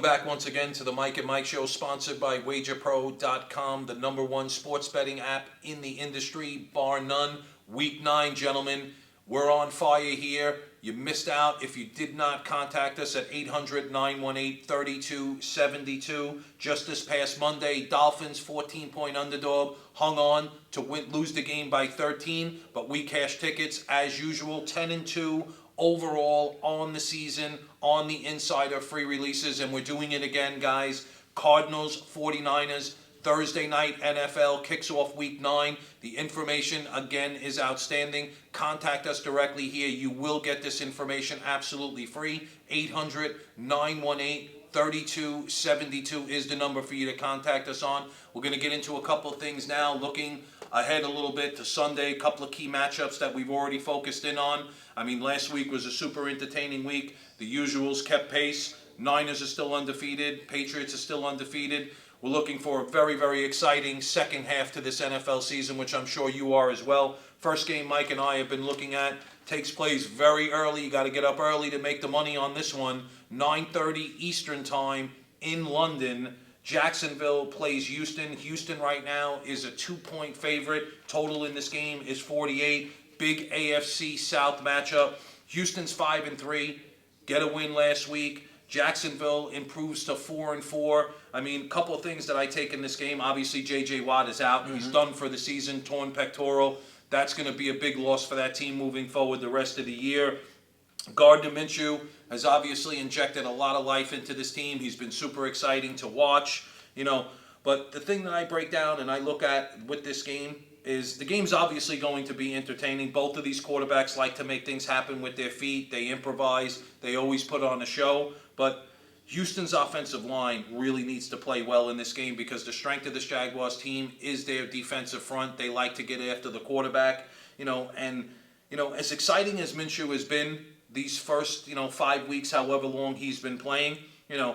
back once again to the Mike and Mike Show, sponsored by WagerPro.com, the #1 sports betting app in the industry, bar none. Week 9, gentlemen, we're on fire here. You missed out if you did not contact us at 800-918-3272. Just this past Monday, Dolphins, 14-point underdog, hung on to lose the game by 13, but we cashed tickets as usual, 10-2. Overall on the season, on the insider free releases, and we're doing it again, guys. Cardinals, 49ers, Thursday night NFL kicks off week 9. The information, again, is outstanding. Contact us directly here. You will get this information absolutely free. 800-918-3272 is the number for you to contact us on. We're going to get into a couple of things now, looking ahead a little bit to Sunday, a couple of key matchups that we've already focused in on. I mean, last week was a super entertaining week. The usuals kept pace. Niners are still undefeated. Patriots are still undefeated. We're looking for a very, very exciting second half to this NFL season, which I'm sure you are as well. First game Mike and I have been looking at takes place very early. You got to get up early to make the money on this one. 9:30 Eastern time in London. Jacksonville plays Houston. Houston right now is a 2-point favorite. Total in this game is 48. Big AFC South matchup. Houston's 5-3. Get a win last week. Jacksonville improves to 4-4. I mean, a couple of things that I take in this game. Obviously, J.J. Watt is out. He's done for the season, torn pectoral. That's going to be a big loss for that team moving forward the rest of the year. Gardner Minshew has obviously injected a lot of life into this team. He's been super exciting to watch, But the thing that I break down and I look at with this game is the game's obviously going to be entertaining. Both of these quarterbacks like to make things happen with their feet. They improvise. They always put on a show. But Houston's offensive line really needs to play well in this game because the strength of this Jaguars team is their defensive front. They like to get after the quarterback, as exciting as Minshew has been these first, 5 weeks, however long he's been playing, 2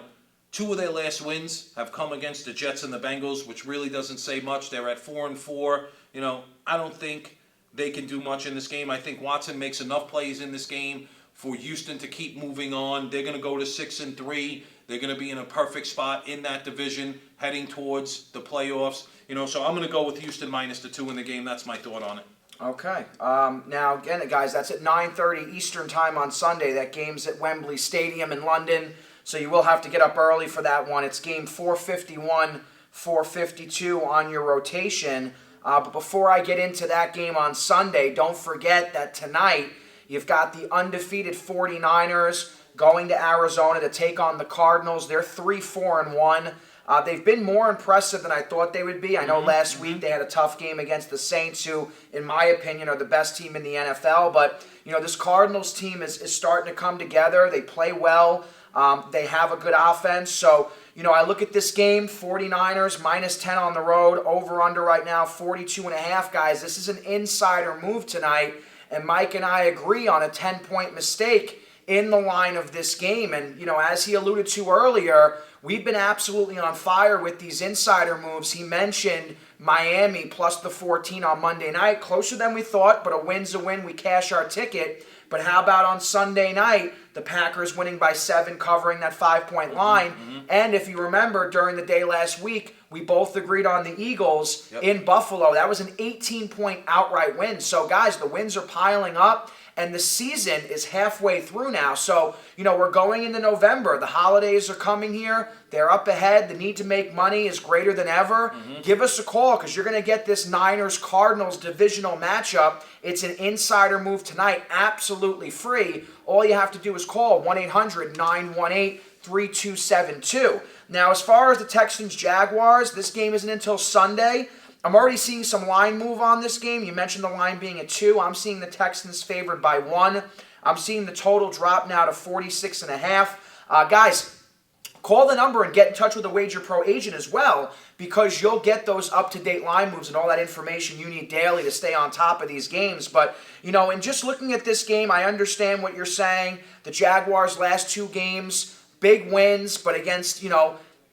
of their last wins have come against the Jets and the Bengals, which really doesn't say much. They're at 4-4. I don't think they can do much in this game. I think Watson makes enough plays in this game for Houston to keep moving on. They're going to go to 6-3. They're going to be in a perfect spot in that division heading towards the playoffs. So I'm going to go with Houston minus the 2 in the game. That's my thought on it. Okay. Now, again, guys, that's at 9:30 Eastern time on Sunday. That game's at Wembley Stadium in London, so you will have to get up early for that one. It's game 451, 452 on your rotation. But before I get into that game on Sunday, don't forget that tonight you've got the undefeated 49ers going to Arizona to take on the Cardinals. They're 3-4-1. They've been more impressive than I thought they would be. I know last week they had a tough game against the Saints, who, in my opinion, are the best team in the NFL. But, this Cardinals team is starting to come together. They play well. They have a good offense. So, I look at this game, 49ers minus 10 on the road, over-under right now, 42.5, guys. This is an insider move tonight. And Mike and I agree on a 10-point mistake in the line of this game. And, as he alluded to earlier, we've been absolutely on fire with these insider moves. He mentioned Miami plus the 14 on Monday night. Closer than we thought, but a win's a win. We cash our ticket. But how about on Sunday night, the Packers winning by 7, covering that 5-point line? And if you remember, during the day last week, we both agreed on the Eagles in Buffalo. That was an 18-point outright win. So, guys, the wins are piling up, and the season is halfway through now. So, we're going into November. The holidays are coming here. They're up ahead. The need to make money is greater than ever. Give us a call because you're going to get this Niners-Cardinals divisional matchup. It's an insider move tonight, absolutely free. All you have to do is call 1-800-918-3272. Now, as far as the Texans-Jaguars, this game isn't until Sunday. I'm already seeing some line move on this game. You mentioned the line being at 2. I'm seeing the Texans favored by 1. I'm seeing the total drop now to 46.5. Guys, call the number and get in touch with a Wager Pro agent as well, because you'll get those up-to-date line moves and all that information you need daily to stay on top of these games. But, in just looking at this game, I understand what you're saying. The Jaguars' last 2 games, big wins, but against,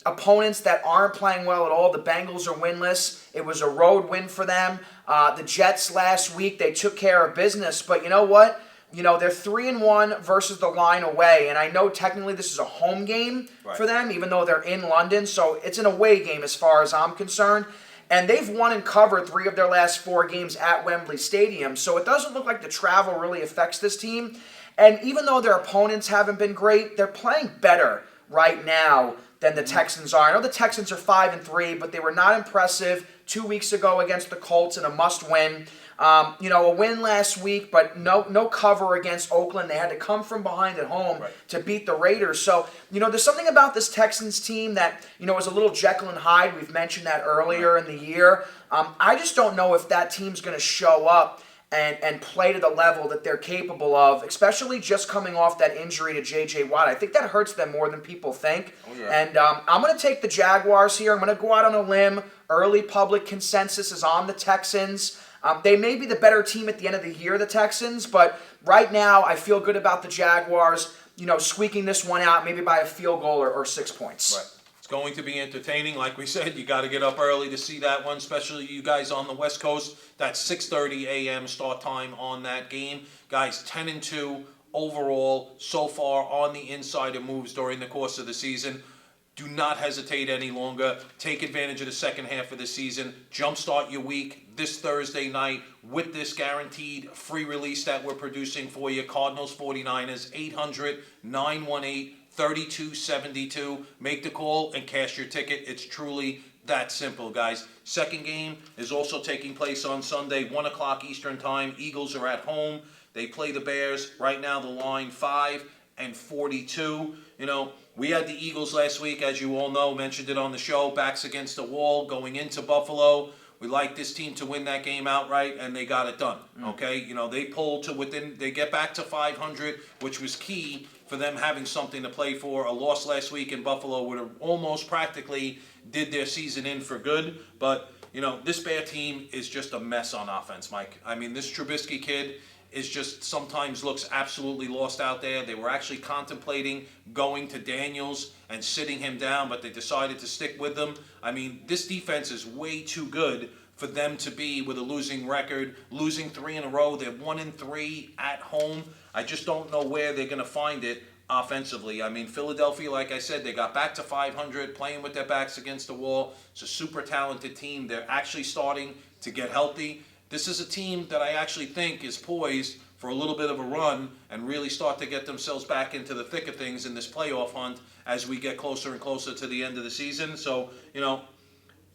opponents that aren't playing well at all. The Bengals are winless. It was a road win for them. The Jets last week, they took care of business. But you know what? they're 3-1 versus the line away, and I know technically this is a home game for them, even though they're in London, so it's an away game as far as I'm concerned. And they've won and covered 3 of their last 4 games at Wembley Stadium, so it doesn't look like the travel really affects this team. And even though their opponents haven't been great, they're playing better right now than the Texans are. I know the Texans are 5-3, but they were not impressive 2 weeks ago against the Colts in a must-win. A win last week, but no cover against Oakland. They had to come from behind at home to beat the Raiders. So, there's something about this Texans team that, is a little Jekyll and Hyde. We've mentioned that earlier in the year. I just don't know if that team's going to show up and play to the level that they're capable of, especially just coming off that injury to J.J. Watt. I think that hurts them more than people think. And I'm going to take the Jaguars here. I'm going to go out on a limb. Early public consensus is on the Texans. They may be the better team at the end of the year, the Texans, but right now I feel good about the Jaguars, squeaking this one out maybe by a field goal or 6 points. Right. It's going to be entertaining. Like we said, you got to get up early to see that one, especially you guys on the West Coast. That's 6:30 a.m. start time on that game. Guys, 10-2 overall so far on the insider moves during the course of the season. Do not hesitate any longer. Take advantage of the second half of the season. Jumpstart your week this Thursday night with this guaranteed free release that we're producing for you. Cardinals 49ers, 800-918-3272. Make the call and cash your ticket. It's truly that simple, guys. Second game is also taking place on Sunday, 1 o'clock Eastern Time. Eagles are at home. They play the Bears. Right now the line 5-42. We had the Eagles last week, as you all know, mentioned it on the show, backs against the wall going into Buffalo. We like this team to win that game outright, and they got it done, okay? They pulled to they get back to 500, which was key for them having something to play for. A loss last week in Buffalo would have almost practically did their season in for good, but, this Bear team is just a mess on offense, Mike. I mean, this Trubisky kid is just sometimes looks absolutely lost out there. They were actually contemplating going to Daniels and sitting him down, but they decided to stick with them. I mean, this defense is way too good for them to be with a losing record, losing 3 in a row. They're 1-3 at home. I just don't know where they're going to find it offensively. I mean, Philadelphia, like I said, they got back to 500, playing with their backs against the wall. It's a super talented team. They're actually starting to get healthy. This is a team that I actually think is poised for a little bit of a run and really start to get themselves back into the thick of things in this playoff hunt as we get closer and closer to the end of the season. So,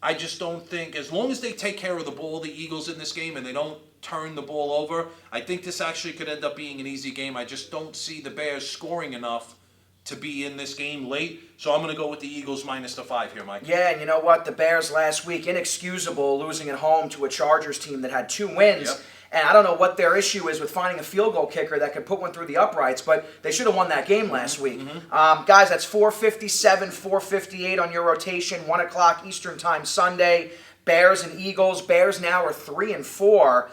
I just don't think, as long as they take care of the ball, the Eagles in this game, and they don't turn the ball over, I think this actually could end up being an easy game. I just don't see the Bears scoring enough to be in this game late. So I'm going to go with the Eagles minus the 5 here, Mike. Yeah, and you know what? The Bears last week, inexcusable, losing at home to a Chargers team that had 2 wins. Yep. And I don't know what their issue is with finding a field goal kicker that could put one through the uprights, but they should have won that game last week. Guys, that's 4:57, 4:58 on your rotation, 1 o'clock Eastern Time Sunday. Bears and Eagles. Bears now are 3-4.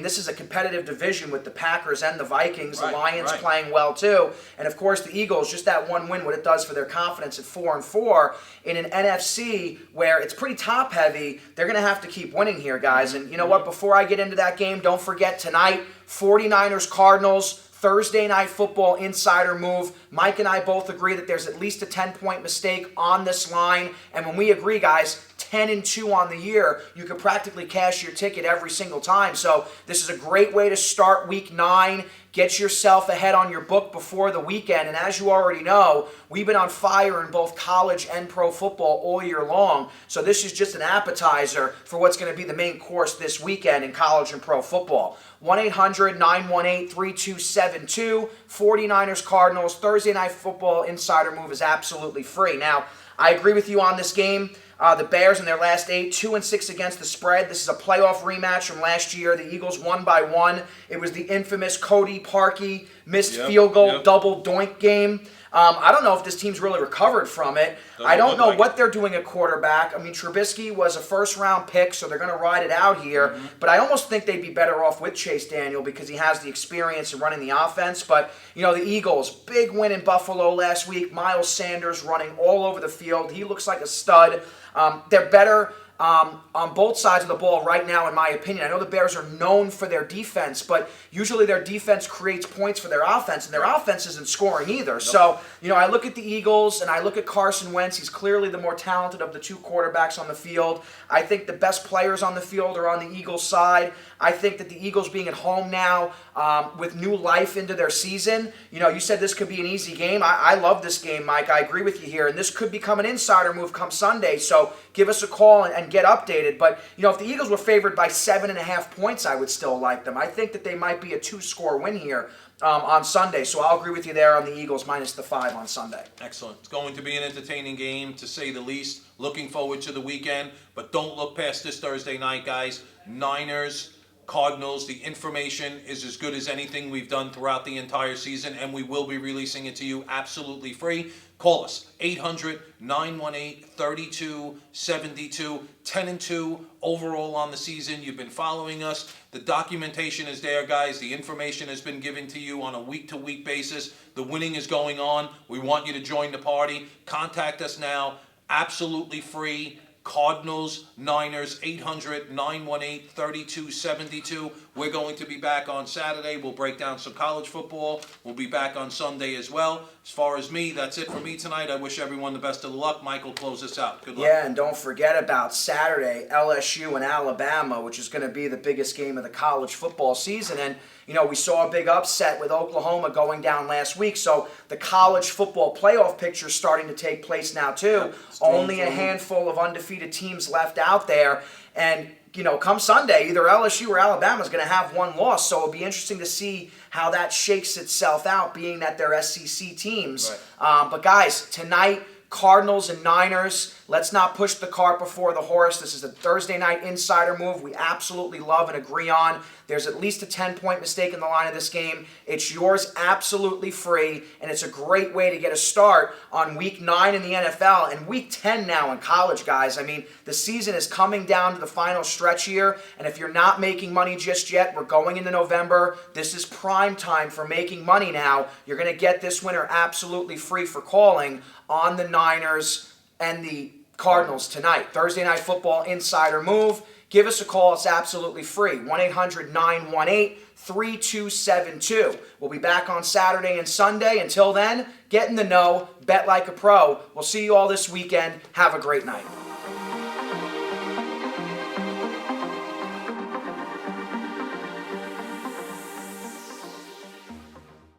This is a competitive division with the Packers and the Vikings. The Lions playing well too. And of course the Eagles, just that one win, what it does for their confidence at 4-4 in an NFC where it's pretty top heavy. They're going to have to keep winning here, guys. And you know what? Before I get into that game, don't forget tonight, 49ers Cardinals. Thursday Night Football insider move. Mike and I both agree that there's at least a 10-point mistake on this line. And when we agree, guys, 10-2 on the year, you can practically cash your ticket every single time. So this is a great way to start week 9. Get yourself ahead on your book before the weekend. And as you already know, we've been on fire in both college and pro football all year long. So this is just an appetizer for what's going to be the main course this weekend in college and pro football. 1-800-918-3272. 49ers Cardinals. Thursday Night Football insider move is absolutely free. Now, I agree with you on this game. The Bears in their last 8, 2-6 against the spread. This is a playoff rematch from last year. The Eagles won by 1. It was the infamous Cody Parkey missed field goal double doink game. I don't know if this team's really recovered from it. I don't know what they're doing at quarterback. I mean, Trubisky was a first-round pick, so they're going to ride it out here. But I almost think they'd be better off with Chase Daniel because he has the experience in running the offense. But, the Eagles, big win in Buffalo last week. Miles Sanders running all over the field. He looks like a stud. They're better on both sides of the ball right now, in my opinion. I know the Bears are known for their defense, but usually their defense creates points for their offense, and their offense isn't scoring either. Nope. So, I look at the Eagles, and I look at Carson Wentz. He's clearly the more talented of the two quarterbacks on the field. I think the best players on the field are on the Eagles' side. I think that the Eagles being at home now with new life into their season, you said this could be an easy game. I love this game, Mike. I agree with you here, and this could become an insider move come Sunday, so give us a call and get updated. But, if the Eagles were favored by 7.5 points, I would still like them. I think that they might be a 2-score win here on Sunday, so I'll agree with you there on the Eagles minus the 5 on Sunday. Excellent. It's going to be an entertaining game, to say the least. Looking forward to the weekend, but don't look past this Thursday night, guys. Niners, Cardinals, the information is as good as anything we've done throughout the entire season, and we will be releasing it to you absolutely free. Call us, 800-918-3272, 10-2 overall on the season. You've been following us. The documentation is there, guys. The information has been given to you on a week-to-week basis. The winning is going on. We want you to join the party. Contact us now, absolutely free. Cardinals, Niners, 800-918-3272. We're going to be back on Saturday. We'll break down some college football. We'll be back on Sunday as well. As far as me, that's it for me tonight. I wish everyone the best of luck. Michael, close us out. Good luck. Yeah, and don't forget about Saturday, LSU and Alabama, which is going to be the biggest game of the college football season. And, we saw a big upset with Oklahoma going down last week. So the college football playoff picture is starting to take place now, too. Only a handful of undefeated teams left out there. And, come Sunday, either LSU or Alabama is going to have one loss. So it'll be interesting to see how that shakes itself out, being that they're SEC teams. Right. But, guys, tonight, Cardinals and Niners. Let's not push the cart before the horse. This is a Thursday night insider move we absolutely love and agree on. There's at least a 10-point mistake in the line of this game. It's yours absolutely free, and it's a great way to get a start on Week 9 in the NFL and Week 10 now in college, guys. I mean, the season is coming down to the final stretch here, and if you're not making money just yet, we're going into November. This is prime time for making money now. You're going to get this winner absolutely free for calling on the Niners and the Cardinals tonight. Thursday Night Football insider move. Give us a call. It's absolutely free. 1-800-918-3272. We'll be back on Saturday and Sunday. Until then, get in the know, bet like a pro. We'll see you all this weekend. Have a great night.